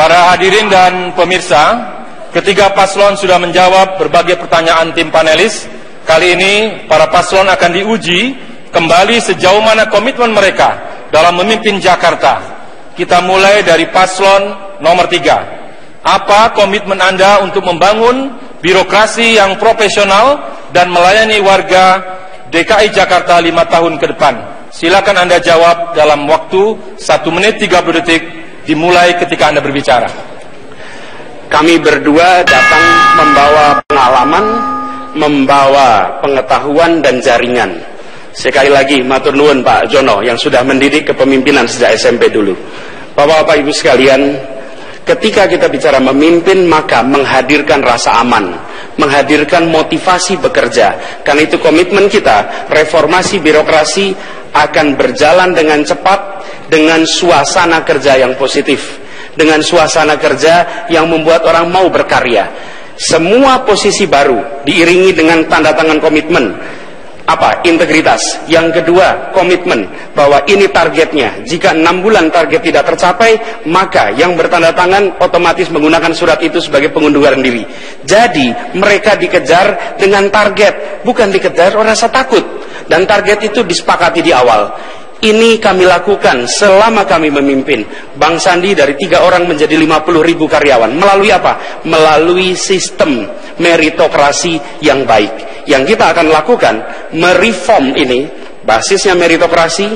Para hadirin dan pemirsa, ketiga paslon sudah menjawab berbagai pertanyaan tim panelis. Kali ini para paslon akan diuji kembali sejauh mana komitmen mereka dalam memimpin Jakarta. Kita mulai dari paslon nomor 3. Apa komitmen Anda untuk membangun birokrasi yang profesional dan melayani warga DKI Jakarta 5 tahun ke depan? Silakan Anda jawab dalam waktu 1 menit 30 detik dimulai ketika Anda berbicara. Kami berdua datang membawa pengalaman, membawa pengetahuan dan jaringan. Sekali lagi matur nuwun Pak Jono yang sudah mendidik kepemimpinan sejak SMP dulu. Bapak-bapak Ibu sekalian, ketika kita bicara memimpin, maka menghadirkan rasa aman, menghadirkan motivasi bekerja. Karena itu komitmen kita, reformasi birokrasi akan berjalan dengan cepat, dengan suasana kerja yang positif, dengan suasana kerja yang membuat orang mau berkarya. Semua posisi baru diiringi dengan tanda tangan komitmen. Apa? Integritas. Yang kedua, komitmen bahwa ini targetnya. Jika 6 bulan target tidak tercapai, maka yang bertanda tangan otomatis menggunakan surat itu sebagai pengunduran diri. Jadi mereka dikejar dengan target, bukan dikejar oleh rasa takut. Dan target itu disepakati di awal. Ini kami lakukan selama kami memimpin. Bang Sandi dari 3 orang menjadi 50.000 karyawan. Melalui apa? Melalui sistem meritokrasi yang baik. Yang kita akan lakukan, mereform ini, basisnya meritokrasi,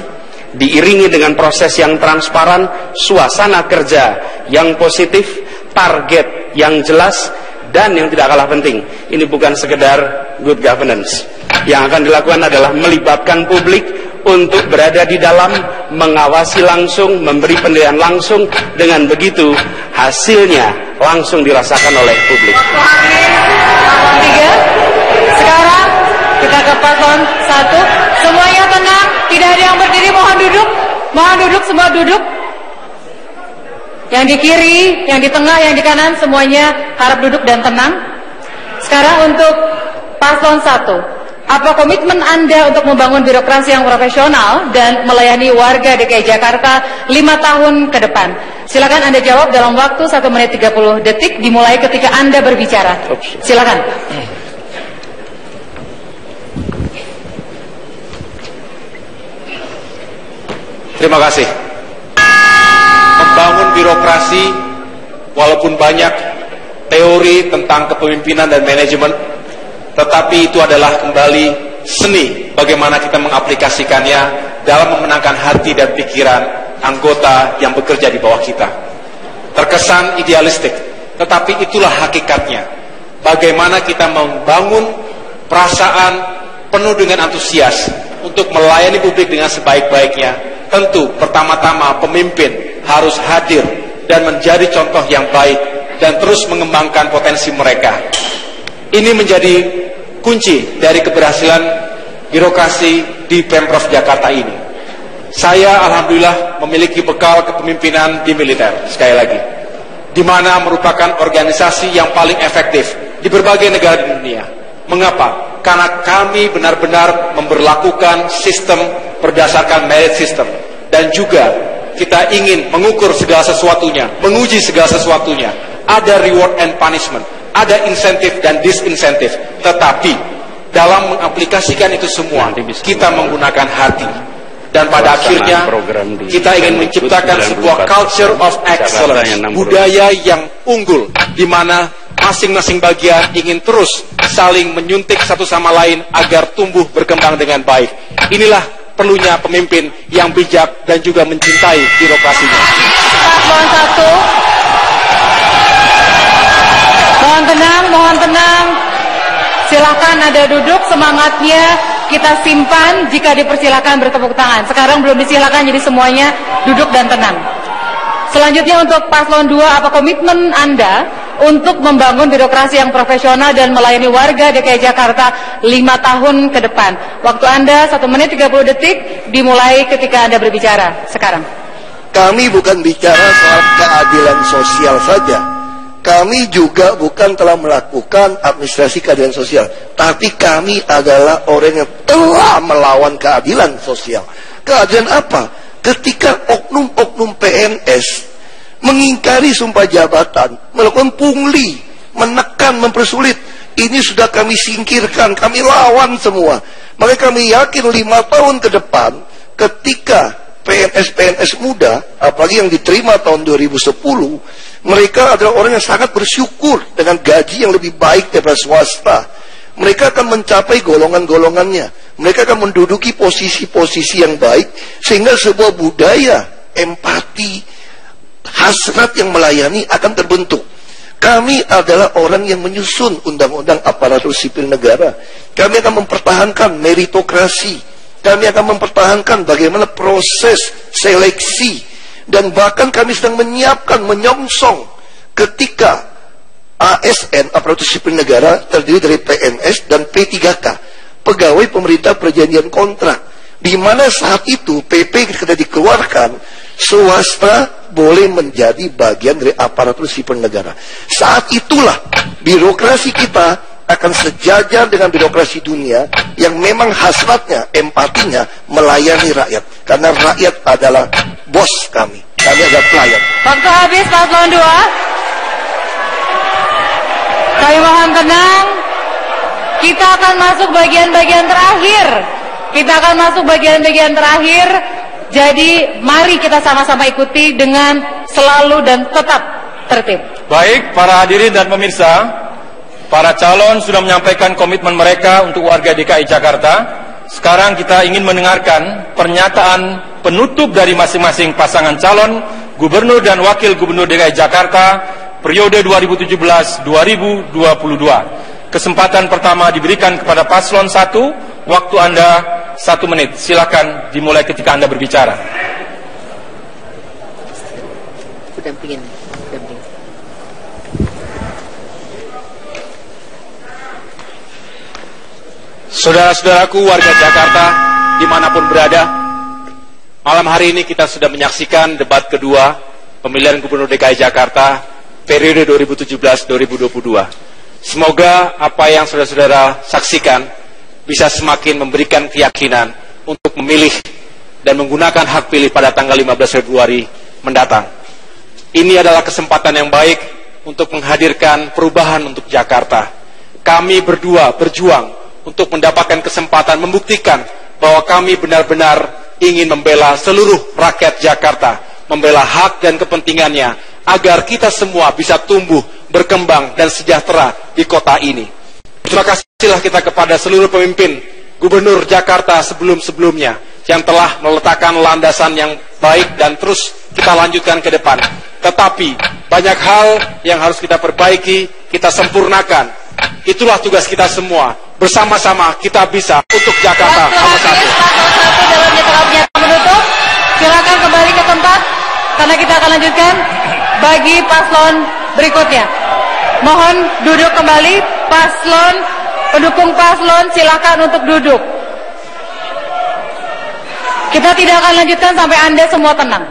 diiringi dengan proses yang transparan, suasana kerja yang positif, target yang jelas, dan yang tidak kalah penting, ini bukan sekedar good governance. Yang akan dilakukan adalah melibatkan publik untuk berada di dalam, mengawasi langsung, memberi penilaian langsung. Dengan begitu hasilnya langsung dirasakan oleh publik. Sekarang kita ke paslon 1. Semuanya tenang, tidak ada yang berdiri. Mohon duduk, mohon duduk, semua duduk. Yang di kiri, yang di tengah, yang di kanan, semuanya harap duduk dan tenang. Sekarang untuk paslon 1. Apa komitmen Anda untuk membangun birokrasi yang profesional dan melayani warga DKI Jakarta 5 tahun ke depan? Silakan Anda jawab dalam waktu 1 menit 30 detik dimulai ketika Anda berbicara. Silakan. Terima kasih. Membangun birokrasi, walaupun banyak teori tentang kepemimpinan dan manajemen, tetapi itu adalah kembali seni bagaimana kita mengaplikasikannya dalam memenangkan hati dan pikiran anggota yang bekerja di bawah kita. Terkesan idealistik, tetapi itulah hakikatnya. Bagaimana kita membangun perasaan penuh dengan antusias untuk melayani publik dengan sebaik-baiknya. Tentu pertama-tama pemimpin harus hadir dan menjadi contoh yang baik dan terus mengembangkan potensi mereka. Ini menjadi kunci dari keberhasilan birokrasi di Pemprov Jakarta ini. Saya alhamdulillah memiliki bekal kepemimpinan di militer, sekali lagi, di mana merupakan organisasi yang paling efektif di berbagai negara di dunia. Mengapa? Karena kami benar-benar memberlakukan sistem berdasarkan merit system, dan juga kita ingin mengukur segala sesuatunya, menguji segala sesuatunya. Ada reward and punishment, ada insentif dan disinsentif, tetapi dalam mengaplikasikan itu semua kita menggunakan hati, dan pada akhirnya kita ingin menciptakan sebuah culture of excellence, budaya yang unggul, di mana masing-masing bagian ingin terus saling menyuntik satu sama lain agar tumbuh berkembang dengan baik. Inilah perlunya pemimpin yang bijak dan juga mencintai birokrasinya. Paslon 1. Mohon tenang, mohon tenang. Silakan Anda duduk, semangatnya kita simpan. Jika dipersilakan bertepuk tangan. Sekarang belum disilakan, jadi semuanya duduk dan tenang. Selanjutnya untuk paslon 2, apa komitmen Anda untuk membangun birokrasi yang profesional dan melayani warga DKI Jakarta 5 tahun ke depan? Waktu Anda 1 menit 30 detik dimulai ketika Anda berbicara sekarang. Kami bukan bicara soal keadilan sosial saja. Kami juga bukan telah melakukan administrasi keadilan sosial, tapi kami adalah orang yang telah melawan keadilan sosial. Keadilan apa? Ketika oknum-oknum PNS mengingkari sumpah jabatan, melakukan pungli, menekan, mempersulit. Ini sudah kami singkirkan, kami lawan semua. Maka kami yakin 5 tahun ke depan, ketika PNS-PNS muda, apalagi yang diterima tahun 2010, mereka adalah orang yang sangat bersyukur dengan gaji yang lebih baik daripada swasta. Mereka akan mencapai golongan-golongannya. Mereka akan menduduki posisi-posisi yang baik, sehingga sebuah budaya, empati, hasrat yang melayani akan terbentuk. Kami adalah orang yang menyusun undang-undang aparatur sipil negara. Kami akan mempertahankan meritokrasi. Kami akan mempertahankan bagaimana proses seleksi. Dan bahkan kami sedang menyiapkan, menyongsong ketika ASN, aparatur sipil negara, terdiri dari PNS dan P3K, pegawai pemerintah perjanjian kontrak, di mana saat itu PP ketika dikeluarkan, swasta boleh menjadi bagian dari aparatur sipil negara. Saat itulah birokrasi kita akan sejajar dengan birokrasi dunia yang memang hasratnya, empatinya melayani rakyat. Karena rakyat adalah bos kami. Kami adalah pelayan. Waktu habis, paslon 2. Kami mohon tenang. Kita akan masuk bagian-bagian terakhir. Jadi mari kita sama-sama ikuti dengan selalu dan tetap tertib. Baik, para hadirin dan pemirsa, para calon sudah menyampaikan komitmen mereka untuk warga DKI Jakarta. Sekarang kita ingin mendengarkan pernyataan penutup dari masing-masing pasangan calon Gubernur dan Wakil Gubernur DKI Jakarta periode 2017-2022. Kesempatan pertama diberikan kepada paslon 1. Waktu Anda 1 menit. Silakan dimulai ketika Anda berbicara. Saudara-saudaraku warga Jakarta, dimanapun berada, malam hari ini kita sudah menyaksikan debat kedua pemilihan Gubernur DKI Jakarta periode 2017-2022. Semoga apa yang saudara-saudara saksikan bisa semakin memberikan keyakinan untuk memilih dan menggunakan hak pilih pada tanggal 15 Februari mendatang. Ini adalah kesempatan yang baik untuk menghadirkan perubahan untuk Jakarta. Kami berdua berjuang untuk mendapatkan kesempatan membuktikan bahwa kami benar-benar ingin membela seluruh rakyat Jakarta, membela hak dan kepentingannya, agar kita semua bisa tumbuh, berkembang, dan sejahtera di kota ini. Terima kasihlah kita kepada seluruh pemimpin Gubernur Jakarta sebelum-sebelumnya yang telah meletakkan landasan yang baik dan terus kita lanjutkan ke depan. Tetapi banyak hal yang harus kita perbaiki, kita sempurnakan. Itulah tugas kita semua. Bersama-sama kita bisa untuk Jakarta nomor 1. Dalam nyata menutup, silakan kembali ke tempat karena kita akan lanjutkan bagi paslon berikutnya. Mohon duduk kembali, paslon, pendukung paslon silakan untuk duduk. Kita tidak akan lanjutkan sampai Anda semua tenang.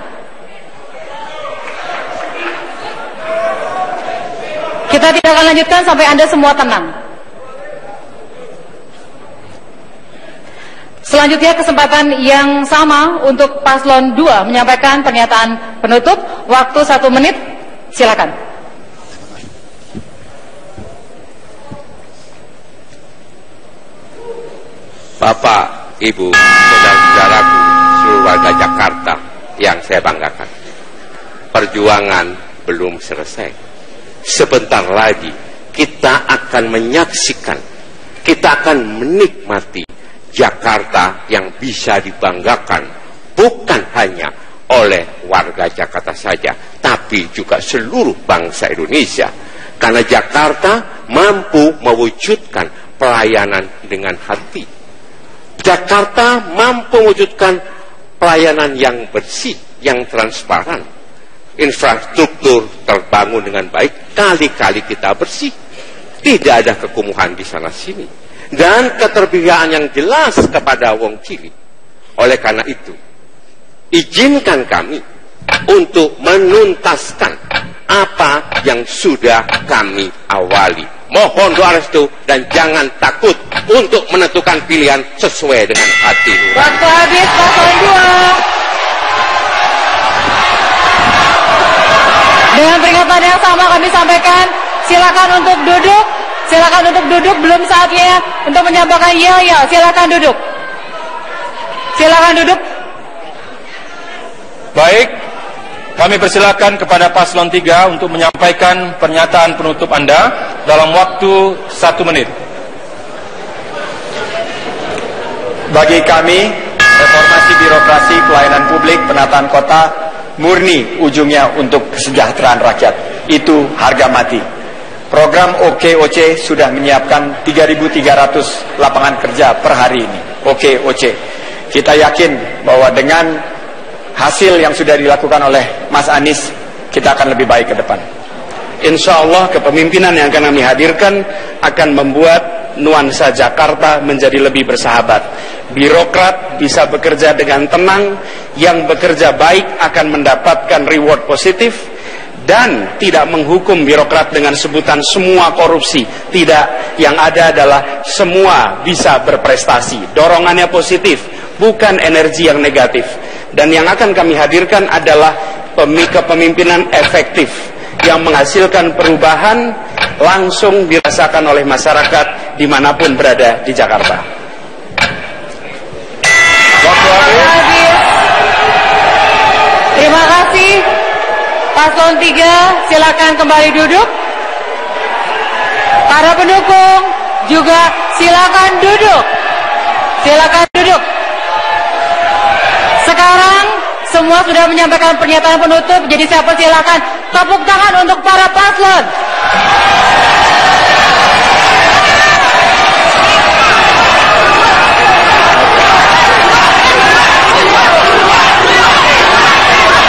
Kita tidak akan lanjutkan sampai Anda semua tenang. Selanjutnya kesempatan yang sama untuk paslon 2 menyampaikan pernyataan penutup. Waktu 1 menit, silakan. Bapak, Ibu, saudara-saudaraku, seluruh warga Jakarta yang saya banggakan. Perjuangan belum selesai. Sebentar lagi kita akan menyaksikan, kita akan menikmati Jakarta yang bisa dibanggakan bukan hanya oleh warga Jakarta saja, tapi juga seluruh bangsa Indonesia. Karena Jakarta mampu mewujudkan pelayanan dengan hati. Jakarta mampu mewujudkan pelayanan yang bersih, yang transparan. Infrastruktur terbangun dengan baik, kali-kali kita bersih. Tidak ada kekumuhan di sana-sini. Dan keterpihakan yang jelas kepada wong cilik. Oleh karena itu, izinkan kami untuk menuntaskan apa yang sudah kami awali. Mohon doa restu dan jangan takut untuk menentukan pilihan sesuai dengan hati nurani. Waktu habis, paslon 2. Dengan peringatan yang sama kami sampaikan, silakan untuk duduk. Silakan untuk duduk, belum saatnya untuk menyampaikan ya. Silakan duduk. Silakan duduk. Baik, kami persilakan kepada paslon 3 untuk menyampaikan pernyataan penutup Anda dalam waktu 1 menit. Bagi kami, reformasi birokrasi pelayanan publik penataan kota murni ujungnya untuk kesejahteraan rakyat. Itu harga mati. Program OKOC sudah menyiapkan 3.300 lapangan kerja per hari ini. OKOC. Kita yakin bahwa dengan hasil yang sudah dilakukan oleh Mas Anies, kita akan lebih baik ke depan. Insya Allah kepemimpinan yang akan kami hadirkan akan membuat nuansa Jakarta menjadi lebih bersahabat. Birokrat bisa bekerja dengan tenang, yang bekerja baik akan mendapatkan reward positif, dan tidak menghukum birokrat dengan sebutan semua korupsi. Tidak, yang ada adalah semua bisa berprestasi. Dorongannya positif, bukan energi yang negatif. Dan yang akan kami hadirkan adalah kepemimpinan efektif yang menghasilkan perubahan langsung dirasakan oleh masyarakat dimanapun berada di Jakarta. Waktu habis. Terima kasih. Paslon 3 silakan kembali duduk. Para pendukung juga silakan duduk. Silakan duduk. Sekarang semua sudah menyampaikan pernyataan penutup, jadi saya persilakan tepuk tangan untuk para paslon.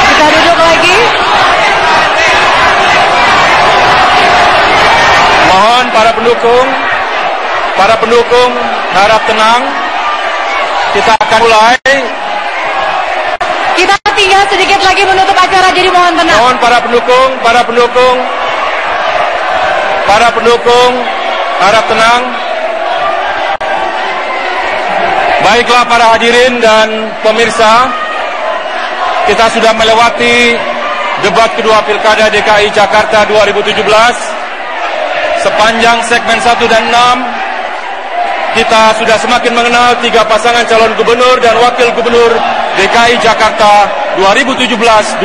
Kita duduk lagi. Mohon para pendukung harap tenang. Kita akan mulai. Kita tinggal sedikit lagi menutup acara, jadi mohon tenang. Mohon para pendukung harap tenang. Baiklah para hadirin dan pemirsa, kita sudah melewati debat kedua Pilkada DKI Jakarta 2017. Sepanjang segmen 1 dan 6, kita sudah semakin mengenal 3 pasangan calon gubernur dan wakil gubernur DKI Jakarta 2017-2022.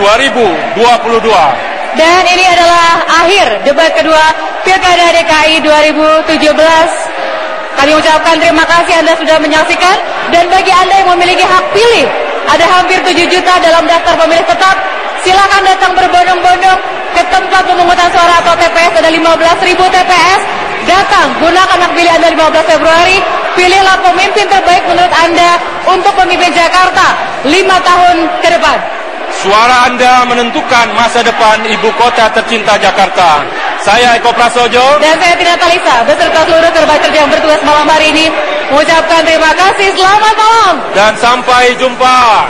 Dan ini adalah akhir debat kedua Pilkada DKI 2017. Kami ucapkan terima kasih Anda sudah menyaksikan. Dan bagi Anda yang memiliki hak pilih, ada hampir 7 juta dalam daftar pemilih tetap. Silakan datang berbondong-bondong ke tempat pemungutan suara atau TPS. Ada 15.000 TPS. Datang, gunakan hak pilih Anda 15 Februari. Pilihlah pemimpin terbaik menurut Anda untuk memimpin Jakarta 5 tahun ke depan. Suara Anda menentukan masa depan ibu kota tercinta Jakarta. Saya Eko Prasojo dan saya Tina Talisa beserta seluruh kerja kerja yang bertugas malam hari ini mengucapkan terima kasih. Selamat malam dan sampai jumpa.